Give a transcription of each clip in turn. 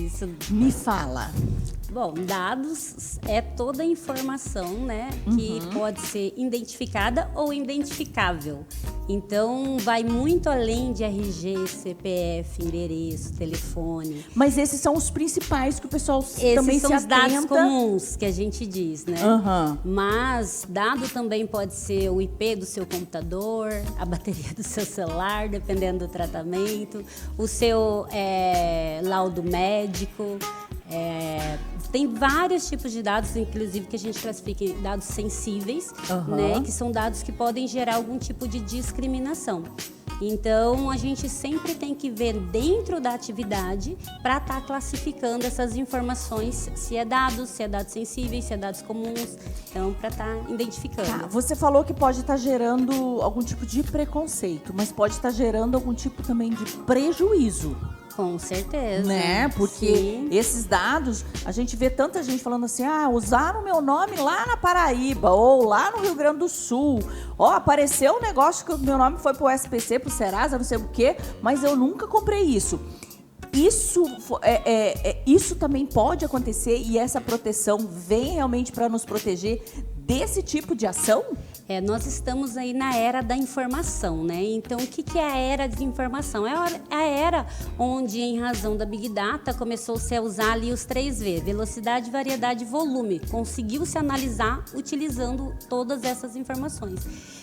Isso. Me fala. Bom, dados é toda a informação, né, que pode ser identificada ou identificável. Então, vai muito além de RG, CPF, endereço, telefone. Mas esses são os principais que o pessoal também Esses são se os dados atenta. comuns que a gente diz, né? Aham. Mas dado também pode ser o IP do seu computador, a bateria do seu celular, dependendo do tratamento, o seu laudo médico. Tem vários tipos de dados, inclusive, que a gente classifica em dados sensíveis, né, que são dados que podem gerar algum tipo de discriminação. Então, a gente sempre tem que ver dentro da atividade para estar classificando essas informações, se é dados sensíveis, se é dados comuns, então, para estar identificando. Tá, você falou que pode estar gerando algum tipo de preconceito, mas pode estar gerando algum tipo também de prejuízo. Com certeza. Né? Porque Sim. esses dados, a gente vê tanta gente falando assim, usaram o meu nome lá na Paraíba, ou lá no Rio Grande do Sul. Apareceu um negócio que o meu nome foi pro SPC, pro Serasa, não sei o quê, mas eu nunca comprei isso. Isso também pode acontecer e essa proteção vem realmente para nos proteger desse tipo de ação? Nós estamos aí na era da informação, né? Então, o que é a era de informação? É a era onde, em razão da Big Data, começou-se a usar ali os 3V, velocidade, variedade e volume. Conseguiu-se analisar utilizando todas essas informações.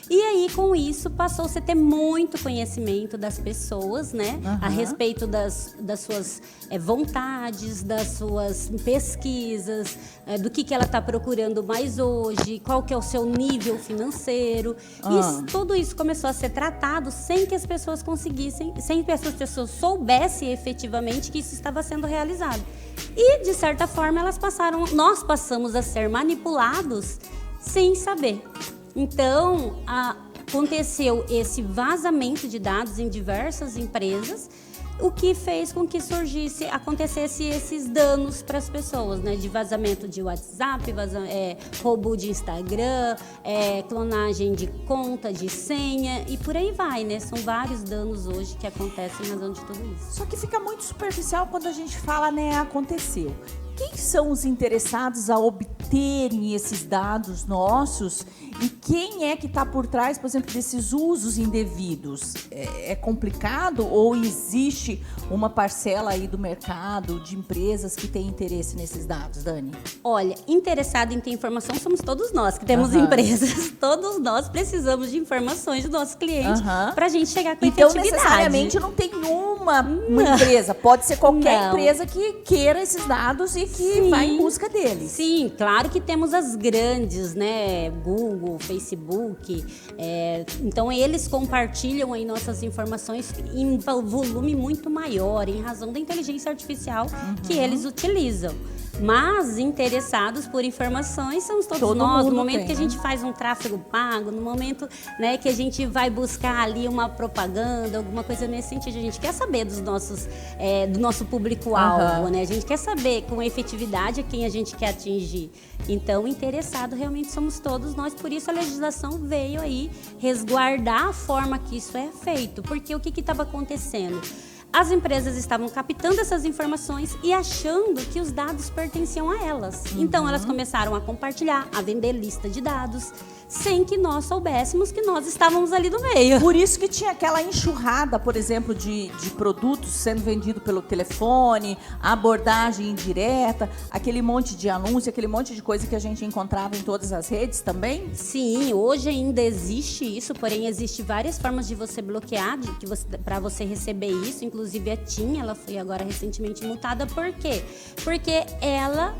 E aí, com isso, passou-se a ter muito conhecimento das pessoas, né? A respeito das suas vontades, das suas pesquisas, do que ela está procurando mais hoje, qual que é o seu nível financeiro. Tudo isso começou a ser tratado sem que as pessoas conseguissem, sem que as pessoas soubessem efetivamente que isso estava sendo realizado. E, de certa forma, nós passamos a ser manipulados sem saber. Então, aconteceu esse vazamento de dados em diversas empresas, o que fez com que acontecesse esses danos para as pessoas, né? De vazamento de WhatsApp, roubo de Instagram, clonagem de conta, de senha e por aí vai, né? São vários danos hoje que acontecem em razão de tudo isso. Só que fica muito superficial quando a gente fala, né, aconteceu. Quem são os interessados a obterem esses dados nossos e quem é que está por trás, por exemplo, desses usos indevidos? É complicado ou existe uma parcela aí do mercado, de empresas que tem interesse nesses dados, Dani? Olha, interessado em ter informação somos todos nós que temos empresas. Todos nós precisamos de informações do nosso cliente para a gente chegar com então, efetividade. necessariamente não tem uma empresa, pode ser qualquer empresa que queira esses dados e que vai em busca deles. Sim, claro que temos as grandes, né? Google, Facebook. Então, eles compartilham aí nossas informações em volume muito maior, em razão da inteligência artificial que eles utilizam. Mas interessados por informações somos todos nós. No momento que a gente faz um tráfego pago, no momento, né, que a gente vai buscar ali uma propaganda, alguma coisa nesse sentido, a gente quer saber do nosso público-alvo, né? A gente quer saber com efetividade a quem a gente quer atingir. Então, interessado realmente somos todos nós. Por isso a legislação veio aí resguardar a forma que isso é feito. Porque o que estava acontecendo? As empresas estavam captando essas informações e achando que os dados pertenciam a elas. Então, elas começaram a compartilhar, a vender lista de dados, sem que nós soubéssemos que nós estávamos ali no meio. Por isso que tinha aquela enxurrada, por exemplo, de produtos sendo vendidos pelo telefone, abordagem indireta, aquele monte de anúncio, aquele monte de coisa que a gente encontrava em todas as redes também? Sim, hoje ainda existe isso, porém existe várias formas de você bloquear, para você receber isso. Inclusive a TIM, ela foi agora recentemente multada. Por quê? Porque ela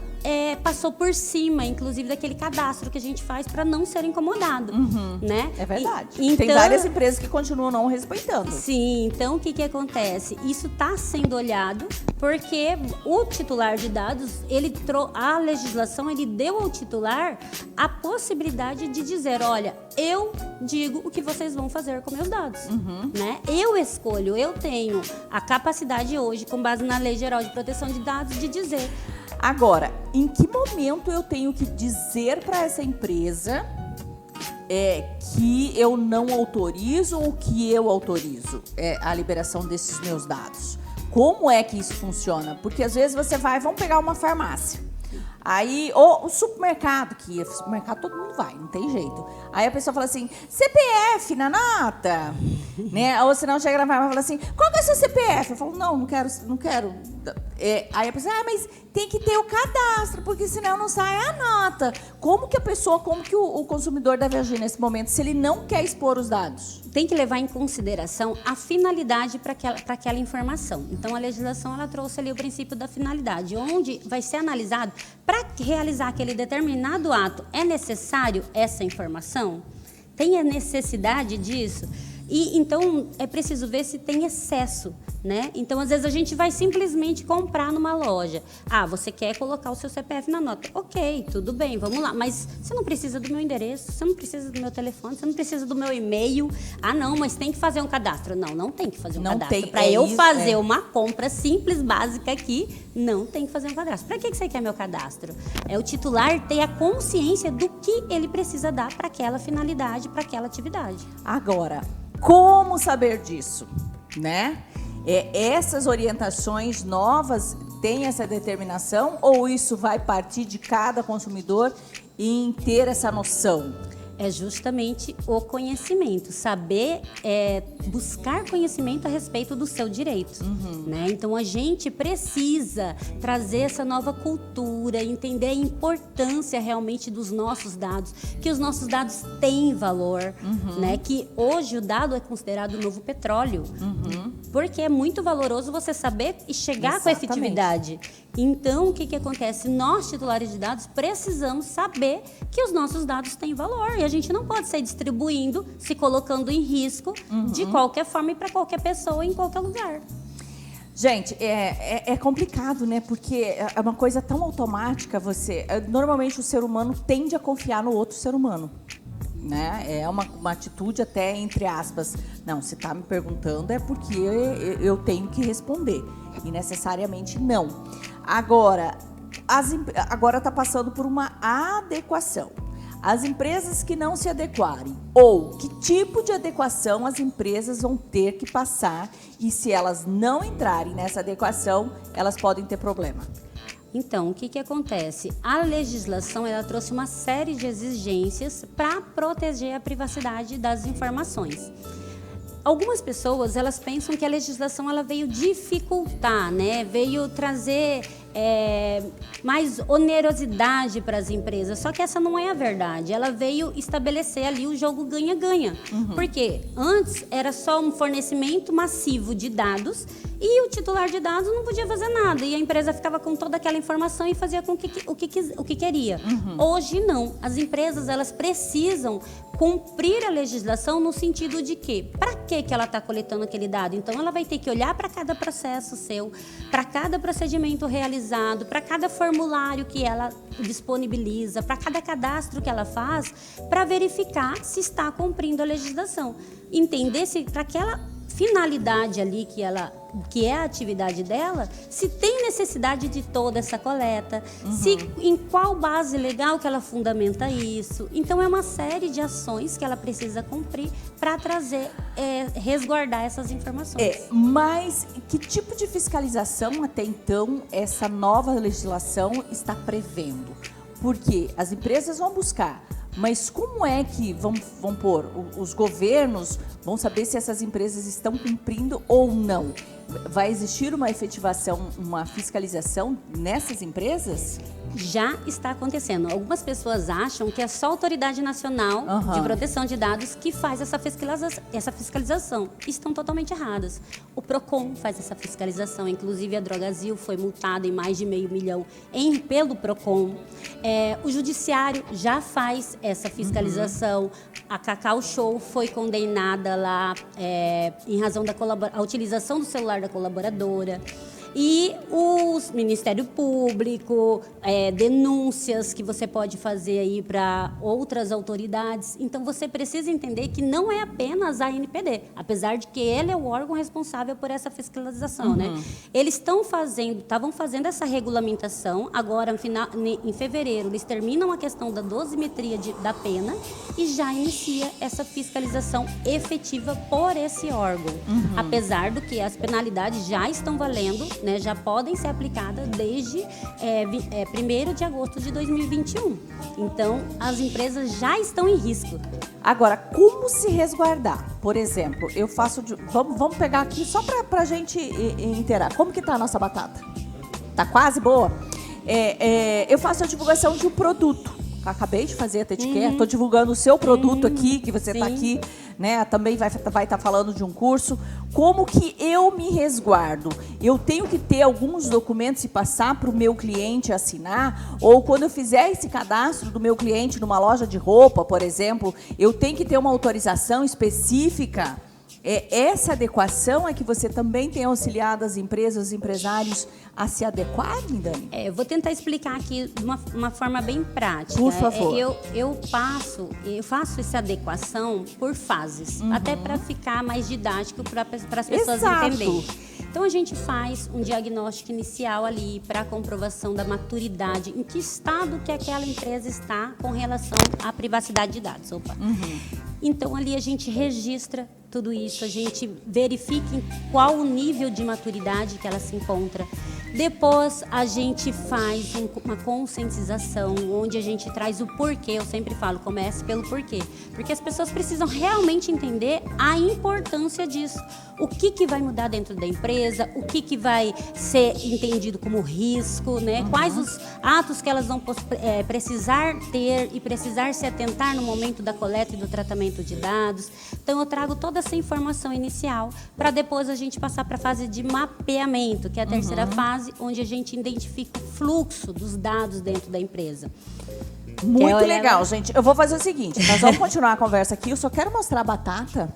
passou por cima, inclusive, daquele cadastro que a gente faz para não ser incomodado, né? É verdade. Então, tem várias empresas que continuam não respeitando. Sim, então o que acontece? Isso está sendo olhado porque o titular de dados, a legislação, ele deu ao titular a possibilidade de dizer, olha, eu digo o que vocês vão fazer com meus dados, né? Eu escolho, eu tenho a capacidade hoje, com base na Lei Geral de Proteção de Dados, de dizer. Agora, em que momento eu tenho que dizer para essa empresa que eu não autorizo ou que eu autorizo a liberação desses meus dados? Como é que isso funciona? Porque às vezes você vai, vamos pegar uma farmácia. Aí, ou o supermercado, que supermercado todo mundo vai, não tem jeito. Aí a pessoa fala assim, CPF na nota, né? Ou senão chega na farmácia e fala assim, qual que é o seu CPF? Eu falo, não quero. Aí a pessoa, mas tem que ter o cadastro, porque senão não sai a nota. Como que o consumidor deve agir nesse momento, se ele não quer expor os dados? Tem que levar em consideração a finalidade para aquela informação. Então, a legislação ela trouxe ali o princípio da finalidade, onde vai ser analisado para realizar aquele determinado ato. É necessário essa informação? Tem a necessidade disso? E então é preciso ver se tem excesso, né? Então às vezes a gente vai simplesmente comprar numa loja. Ah, você quer colocar o seu CPF na nota? Ok, tudo bem, vamos lá. Mas você não precisa do meu endereço, você não precisa do meu telefone, você não precisa do meu e-mail. Ah, não, mas tem que fazer um cadastro. Não tem que fazer um cadastro. Para eu fazer uma compra simples, básica aqui, não tem que fazer um cadastro. Para que você quer meu cadastro? É o titular ter a consciência do que ele precisa dar para aquela finalidade, para aquela atividade. Agora, como saber disso, né? Essas orientações novas têm essa determinação ou isso vai partir de cada consumidor em ter essa noção? É justamente o conhecimento, saber buscar conhecimento a respeito do seu direito, né? Então a gente precisa trazer essa nova cultura, entender a importância realmente dos nossos dados, que os nossos dados têm valor, né? Que hoje o dado é considerado o novo petróleo, porque é muito valoroso você saber e chegar com a efetividade. Então, o que acontece? Nós, titulares de dados, precisamos saber que os nossos dados têm valor. E a gente não pode sair distribuindo, se colocando em risco de qualquer forma e para qualquer pessoa em qualquer lugar. Gente, é complicado, né? Porque é uma coisa tão automática. Normalmente, o ser humano tende a confiar no outro ser humano. Né? É uma atitude até entre aspas. Não, se está me perguntando é porque eu tenho que responder. E necessariamente não. Agora está passando por uma adequação. As empresas que não se adequarem, ou que tipo de adequação as empresas vão ter que passar, e se elas não entrarem nessa adequação, elas podem ter problema. Então, o que acontece? A legislação ela trouxe uma série de exigências para proteger a privacidade das informações. Algumas pessoas, elas pensam que a legislação ela veio dificultar, né? Veio trazer mais onerosidade para as empresas. Só que essa não é a verdade. Ela veio estabelecer ali o jogo ganha-ganha. Porque antes era só um fornecimento massivo de dados e o titular de dados não podia fazer nada. E a empresa ficava com toda aquela informação e fazia com o que queria. Hoje não. As empresas elas precisam cumprir a legislação no sentido de que, para que ela está coletando aquele dado? Então, ela vai ter que olhar para cada processo seu, para cada procedimento realizado, para cada formulário que ela disponibiliza, para cada cadastro que ela faz, para verificar se está cumprindo a legislação. Entender se para aquela finalidade ali que é a atividade dela, se tem necessidade de toda essa coleta, se em qual base legal que ela fundamenta isso. Então é uma série de ações que ela precisa cumprir para trazer, resguardar essas informações. Mas que tipo de fiscalização até então essa nova legislação está prevendo? Porque as empresas vão buscar. Mas como é que, vamos pôr, os governos vão saber se essas empresas estão cumprindo ou não? Vai existir uma efetivação, uma fiscalização nessas empresas? Já está acontecendo. Algumas pessoas acham que é só a Autoridade Nacional de Proteção de Dados que faz essa fiscalização. Estão totalmente erradas. O PROCON faz essa fiscalização. Inclusive, a Drogasil foi multada em mais de R$500 mil pelo PROCON. O Judiciário já faz essa fiscalização. A Cacau Show foi condenada lá em razão da utilização do celular da colaboradora. E os Ministério Público, denúncias que você pode fazer aí para outras autoridades. Então, você precisa entender que não é apenas a ANPD, apesar de que ele é o órgão responsável por essa fiscalização, né? Eles estavam fazendo essa regulamentação, agora, em fevereiro, eles terminam a questão da dosimetria da pena e já inicia essa fiscalização efetiva por esse órgão. Apesar do que as penalidades já estão valendo, né, já podem ser aplicadas desde 1º de agosto de 2021. Então, as empresas já estão em risco. Agora, como se resguardar? Por exemplo, eu faço... Vamos pegar aqui só para a gente inteirar. Como que tá a nossa batata? Tá quase boa? Eu faço a divulgação de um produto. Acabei de fazer a etiqueta, estou divulgando o seu produto aqui, que você está aqui, né? Também vai estar falando de um curso. Como que eu me resguardo? Eu tenho que ter alguns documentos e passar para o meu cliente assinar? Ou quando eu fizer esse cadastro do meu cliente numa loja de roupa, por exemplo, eu tenho que ter uma autorização específica? Essa adequação é que você também tem auxiliado as empresas, os empresários a se adequarem, Dani? Eu vou tentar explicar aqui de uma forma bem prática. Por favor. Eu faço essa adequação por fases, até para ficar mais didático para as pessoas entenderem. Então, a gente faz um diagnóstico inicial ali para a comprovação da maturidade, em que estado que aquela empresa está com relação à privacidade de dados. Então, ali a gente registra tudo isso, a gente verifica em qual o nível de maturidade que ela se encontra. Depois, a gente faz uma conscientização, onde a gente traz o porquê. Eu sempre falo, comece pelo porquê. Porque as pessoas precisam realmente entender a importância disso. O que vai mudar dentro da empresa, o que vai ser entendido como risco, né? Quais os atos que elas vão precisar ter e precisar se atentar no momento da coleta e do tratamento de dados. Então, eu trago toda essa informação inicial para depois a gente passar para a fase de mapeamento, que é a terceira fase, onde a gente identifica o fluxo dos dados dentro da empresa. Muito legal, gente. Eu vou fazer o seguinte, nós vamos continuar a conversa aqui, eu só quero mostrar a batata,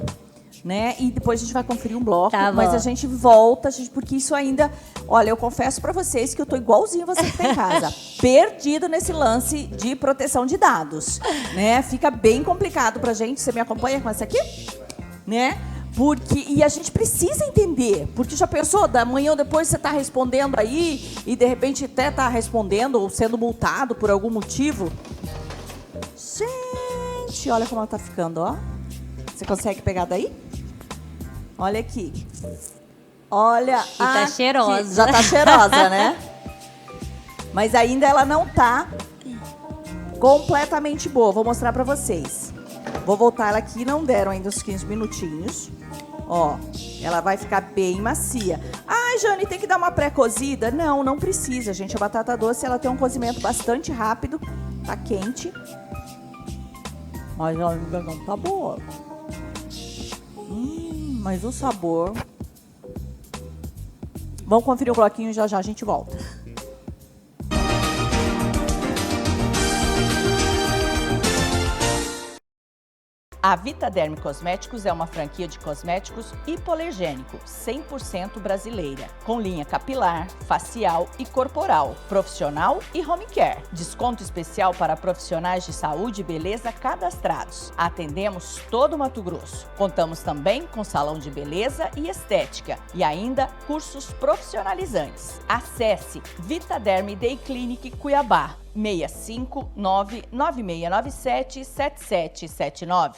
né? E depois a gente vai conferir um bloco, mas a gente volta, porque isso ainda... Olha, eu confesso para vocês que eu tô igualzinho você que tá em casa, perdido nesse lance de proteção de dados, né? Fica bem complicado pra gente. Você me acompanha com essa aqui? Né? E a gente precisa entender, porque já pensou, da manhã ou depois você está respondendo aí e de repente até está respondendo ou sendo multado por algum motivo. Gente, olha como ela está ficando, ó. Você consegue pegar daí? Olha aqui. Olha. E tá cheirosa. Já tá cheirosa, né? Mas ainda ela não tá completamente boa. Vou mostrar para vocês. Vou voltar ela aqui, não deram ainda os 15 minutinhos. Ó, ela vai ficar bem macia. Ai, Jane, tem que dar uma pré-cozida? Não, não precisa, gente. A batata doce, ela tem um cozimento bastante rápido. Tá quente. Mas ela ainda não tá boa. Mas o sabor... Vamos conferir o bloquinho e já a gente volta. A Vitaderm Cosméticos é uma franquia de cosméticos hipoalergênico, 100% brasileira, com linha capilar, facial e corporal, profissional e home care. Desconto especial para profissionais de saúde e beleza cadastrados. Atendemos todo o Mato Grosso. Contamos também com salão de beleza e estética e ainda cursos profissionalizantes. Acesse Vitaderm Day Clinic Cuiabá, 65996977779.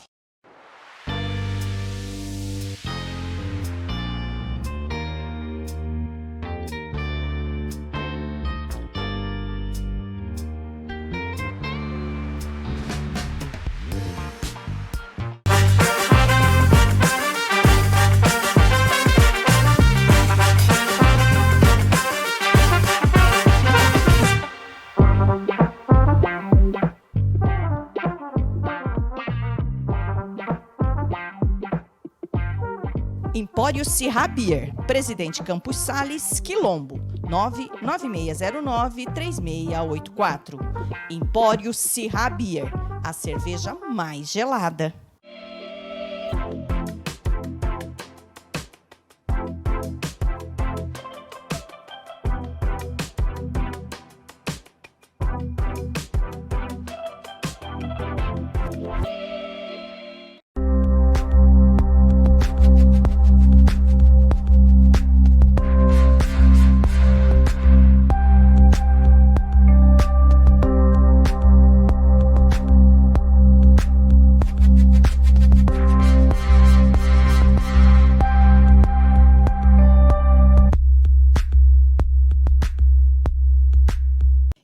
Empório Sirra Beer, Presidente Campos Sales, Quilombo, 99609-3684. Empório Sirra Beer, a cerveja mais gelada.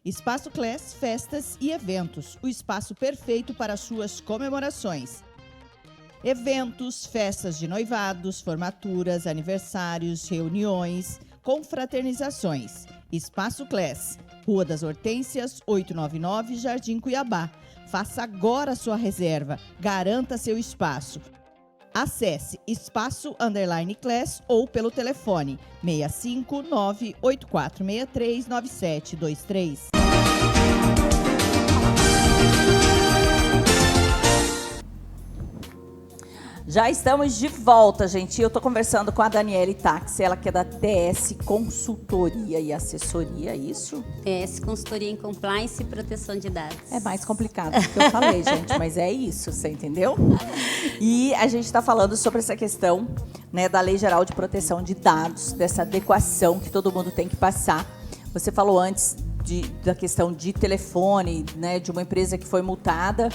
Espaço Class Festas e Eventos, o espaço perfeito para suas comemorações. Eventos, festas de noivados, formaturas, aniversários, reuniões, confraternizações. Espaço Class, Rua das Hortênsias, 899, Jardim Cuiabá. Faça agora a sua reserva, garanta seu espaço. Acesse espaço_class ou pelo telefone 659-8463-9723. Já estamos de volta, gente. Eu estou conversando com a Daniele Taxi, ela que é da TS Consultoria e Assessoria, é isso? TS Consultoria em Compliance e Proteção de Dados. É mais complicado do que eu falei, gente, mas é isso, você entendeu? E a gente está falando sobre essa questão, né, da Lei Geral de Proteção de Dados, dessa adequação que todo mundo tem que passar. Você falou antes da questão de telefone, né, de uma empresa que foi multada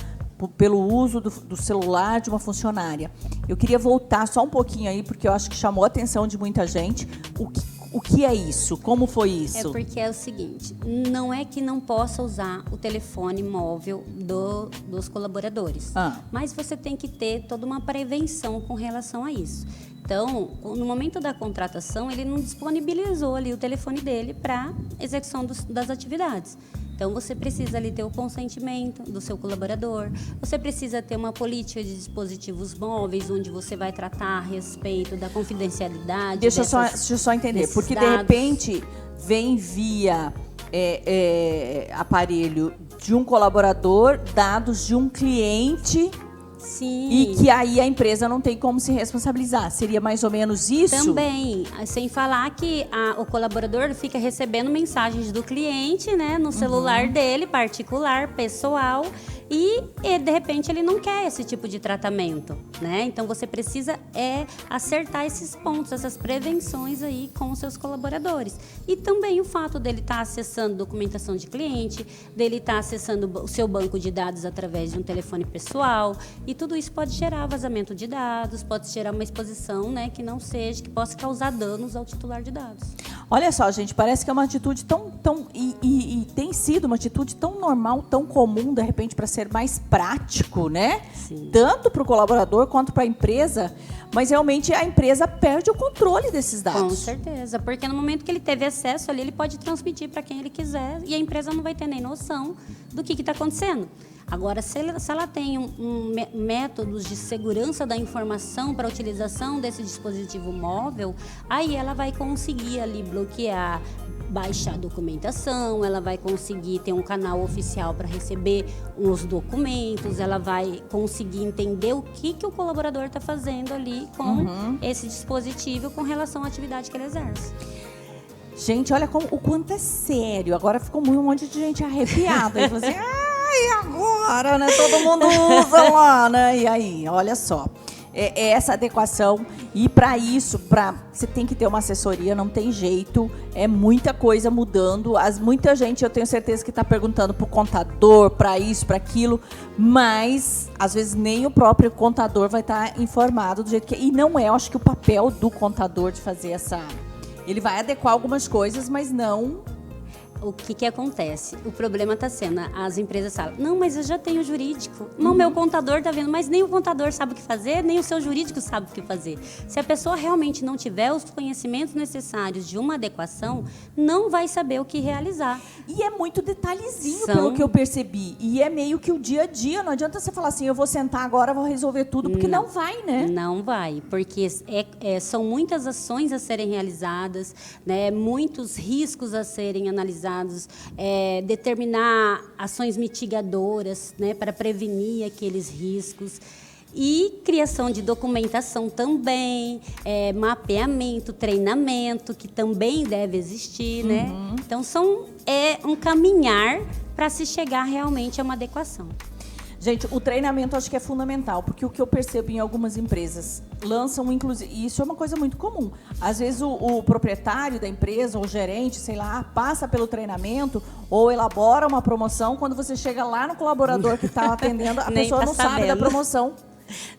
pelo uso do celular de uma funcionária. Eu queria voltar só um pouquinho aí, porque eu acho que chamou a atenção de muita gente. O que é isso? Como foi isso? É porque é o seguinte, não é que não possa usar o telefone móvel dos colaboradores, mas você tem que ter toda uma prevenção com relação a isso. Então, no momento da contratação, ele não disponibilizou ali o telefone dele para execução das atividades. Então, você precisa ali ter o consentimento do seu colaborador, você precisa ter uma política de dispositivos móveis, onde você vai tratar a respeito da confidencialidade. Deixa eu só entender, porque dados, de repente vem via aparelho de um colaborador, dados de um cliente. Sim. E que aí a empresa não tem como se responsabilizar. Seria mais ou menos isso? Também. Sem falar que o colaborador fica recebendo mensagens do cliente, né, no celular dele, particular, pessoal, e de repente ele não quer esse tipo de tratamento, né? Então você precisa acertar esses pontos, essas prevenções aí com os seus colaboradores. E também o fato dele estar acessando documentação de cliente, dele estar acessando o seu banco de dados através de um telefone pessoal. E tudo isso pode gerar vazamento de dados, pode gerar uma exposição, né, que possa causar danos ao titular de dados. Olha só, gente, parece que é uma atitude e tem sido uma atitude tão normal, tão comum, de repente, para ser mais prático, né? Sim. Tanto para o colaborador quanto para a empresa, mas realmente a empresa perde o controle desses dados. Com certeza, porque no momento que ele teve acesso ali, ele pode transmitir para quem ele quiser e a empresa não vai ter nem noção do que está acontecendo. Agora, se ela tem métodos de segurança da informação para a utilização desse dispositivo móvel, aí ela vai conseguir ali bloquear, baixar a documentação, ela vai conseguir ter um canal oficial para receber os documentos, ela vai conseguir entender o que o colaborador está fazendo ali com esse dispositivo com relação à atividade que ele exerce. Gente, olha o quanto é sério. Agora ficou um monte de gente arrepiada. E falou assim, e agora, né? Todo mundo usa lá, né? E aí, olha só. É essa adequação. E para isso, você tem que ter uma assessoria, não tem jeito. É muita coisa mudando. Muita gente, eu tenho certeza que está perguntando para o contador, para isso, para aquilo. Mas, às vezes, nem o próprio contador vai estar informado do jeito que é. E não é, eu acho que o papel do contador de fazer Ele vai adequar algumas coisas, mas não... O que acontece? O problema está sendo, as empresas falam, não, mas eu já tenho jurídico. Não, meu contador está vendo, mas nem o contador sabe o que fazer, nem o seu jurídico sabe o que fazer. Se a pessoa realmente não tiver os conhecimentos necessários de uma adequação, não vai saber o que realizar. E é muito detalhezinho, pelo que eu percebi. E é meio que o dia a dia. Não adianta você falar assim, eu vou sentar agora, vou resolver tudo, porque não vai, né? Não vai, porque são muitas ações a serem realizadas, né, muitos riscos a serem analisados, determinar ações mitigadoras, né, para prevenir aqueles riscos. E criação de documentação também, mapeamento, treinamento, que também deve existir, né? Então, é um caminhar para se chegar realmente a uma adequação. Gente, o treinamento acho que é fundamental, porque o que eu percebo em algumas empresas lançam, inclusive, e isso é uma coisa muito comum. Às vezes o proprietário da empresa, ou o gerente, sei lá, passa pelo treinamento ou elabora uma promoção. Quando você chega lá no colaborador que está atendendo, a pessoa não sabe da promoção.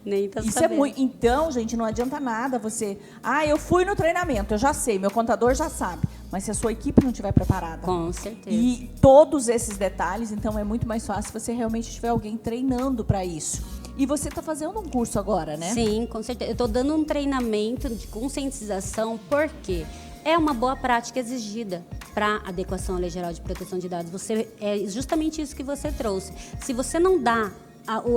Nem tá Isso sabendo. é muito. Então, gente, não adianta nada você. Ah, eu fui no treinamento, eu já sei, meu contador já sabe. Mas se a sua equipe não estiver preparada. Com certeza. E todos esses detalhes, então é muito mais fácil se você realmente tiver alguém treinando para isso. E você está fazendo um curso agora, né? Sim, com certeza. Eu estou dando um treinamento de conscientização, porque é uma boa prática exigida para a adequação à Lei Geral de Proteção de Dados. É justamente isso que você trouxe. Se você não dá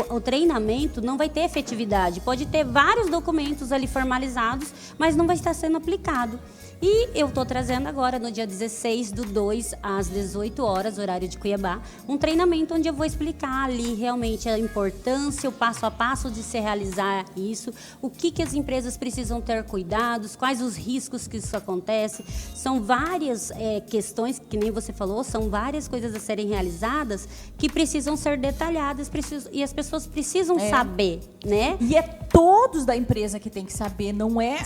o treinamento, não vai ter efetividade. Pode ter vários documentos ali formalizados, mas não vai estar sendo aplicado. E eu estou trazendo agora, no dia 16/2, às 18 horas, horário de Cuiabá, um treinamento onde eu vou explicar ali realmente a importância, o passo a passo de se realizar isso, o que as empresas precisam ter cuidados, quais os riscos que isso acontece. São várias questões, que nem você falou, são várias coisas a serem realizadas que precisam ser detalhadas e as pessoas precisam saber, né? E é todos da empresa que tem que saber, não é,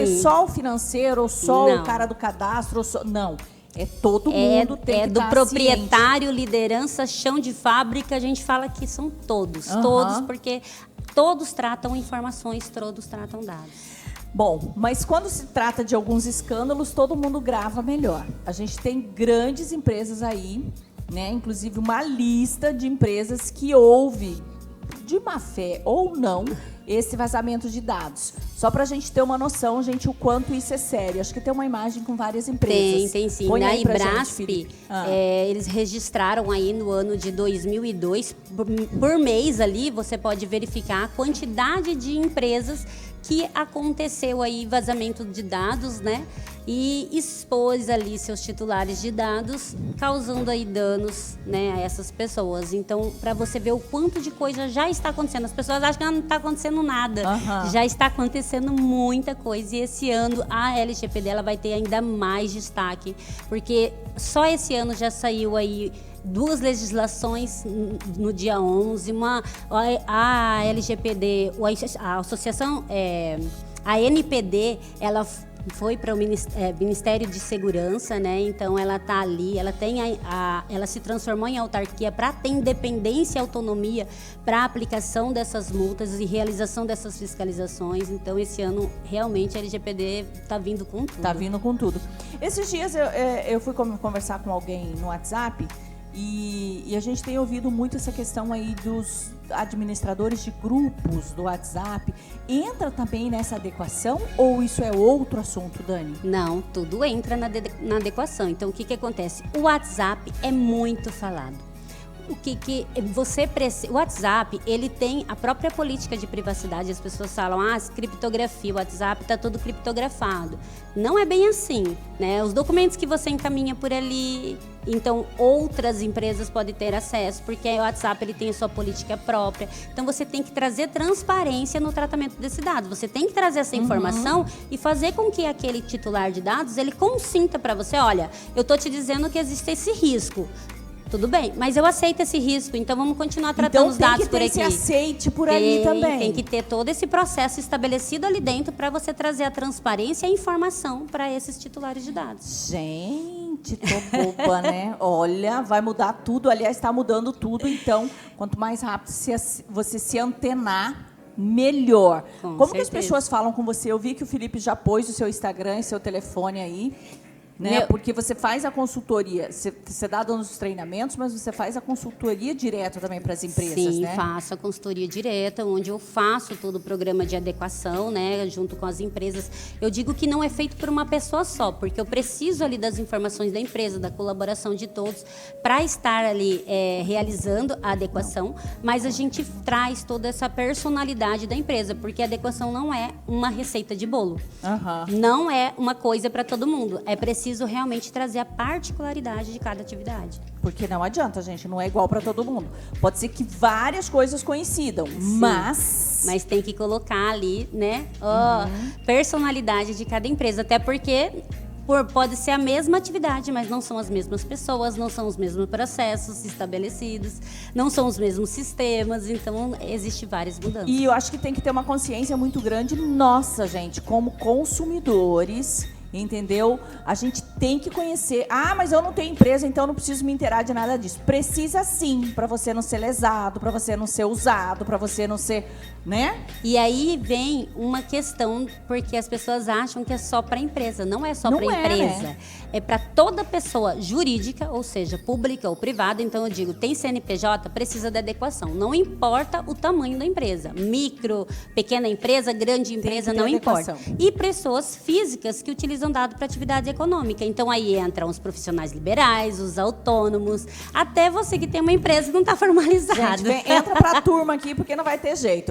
é só o financeiro, ou só Não. o cara do cadastro, ou só... Não, é todo mundo tem que do estar proprietário, liderança, chão de fábrica, a gente fala que são todos, todos, porque todos tratam informações, todos tratam dados. Bom, mas quando se trata de alguns escândalos, todo mundo grava melhor. A gente tem grandes empresas aí, né? Inclusive uma lista de empresas que houve, de má fé ou não, esse vazamento de dados. Só para a gente ter uma noção, gente, o quanto isso é sério. Acho que tem uma imagem com várias empresas. Tem sim. Põe Na aí pra Ibrasp, gente, eles registraram aí no ano de 2002, por mês ali, você pode verificar a quantidade de empresas que aconteceu aí vazamento de dados, né? E expôs ali seus titulares de dados, causando aí danos, né, a essas pessoas. Então, para você ver o quanto de coisa já está acontecendo. As pessoas acham que não está acontecendo nada. Já está acontecendo muita coisa. E esse ano a LGPD ela vai ter ainda mais destaque, porque só esse ano já saiu aí 2 legislações no dia 11, a LGPD, a associação, a NPD, ela foi para o Ministério de Segurança, né? Então ela está ali, ela tem ela se transformou em autarquia para ter independência e autonomia para a aplicação dessas multas e realização dessas fiscalizações. Então esse ano realmente a LGPD está vindo com tudo. Está vindo com tudo. Esses dias eu fui conversar com alguém no WhatsApp e a gente tem ouvido muito essa questão aí dos administradores de grupos do WhatsApp. Entra também nessa adequação ou isso é outro assunto, Dani? Não, tudo entra na adequação. Então, o que acontece? O WhatsApp é muito falado. O WhatsApp, ele tem a própria política de privacidade. As pessoas falam, criptografia, o WhatsApp está todo criptografado. Não é bem assim, né? Os documentos que você encaminha por ali, então outras empresas podem ter acesso, porque o WhatsApp ele tem a sua política própria. Então você tem que trazer transparência no tratamento desse dado. Você tem que trazer essa informação e fazer com que aquele titular de dados, ele consinta para você, olha, eu tô te dizendo que existe esse risco. Tudo bem, mas eu aceito esse risco, então vamos continuar tratando os dados por aqui. Então tem que ter esse aceite por ali também. Tem que ter todo esse processo estabelecido ali dentro para você trazer a transparência e a informação para esses titulares de dados. Gente, tô boba, né? Olha, vai mudar tudo. Aliás, está mudando tudo. Então, quanto mais rápido você se antenar, melhor. Como que as pessoas falam com você? Eu vi que o Felipe já pôs o seu Instagram e seu telefone aí. Né? Porque você faz a consultoria, você dá nos treinamentos, mas você faz a consultoria direta também para as empresas, Sim, né? Sim, faço a consultoria direta, onde eu faço todo o programa de adequação, né, junto com as empresas. Eu digo que não é feito por uma pessoa só, porque eu preciso ali das informações da empresa, da colaboração de todos, para estar ali realizando a adequação, mas a gente traz toda essa personalidade da empresa, porque a adequação não é uma receita de bolo. Não é uma coisa para todo mundo, é preciso realmente trazer a particularidade de cada atividade. Porque não adianta, gente, não é igual para todo mundo. Pode ser que várias coisas coincidam, mas tem que colocar ali, né, personalidade de cada empresa, até porque pode ser a mesma atividade, mas não são as mesmas pessoas, não são os mesmos processos estabelecidos, não são os mesmos sistemas, então existem várias mudanças. E eu acho que tem que ter uma consciência muito grande nossa, gente, como consumidores entendeu? A gente tem que conhecer. Ah, mas eu não tenho empresa, então eu não preciso me inteirar de nada disso. Precisa sim, para você não ser lesado, para você não ser usado, para você não ser, né? E aí vem uma questão, porque as pessoas acham que é só para a empresa. Não é só para a empresa. Né? É para toda pessoa jurídica, ou seja, pública ou privada. Então, eu digo, tem CNPJ, precisa de adequação. Não importa o tamanho da empresa. Micro, pequena empresa, grande empresa, não importa. E pessoas físicas que utilizam dado para atividade econômica. Então, aí entram os profissionais liberais, os autônomos, até você que tem uma empresa que não está formalizada. Gente, entra para a turma aqui, porque não vai ter jeito.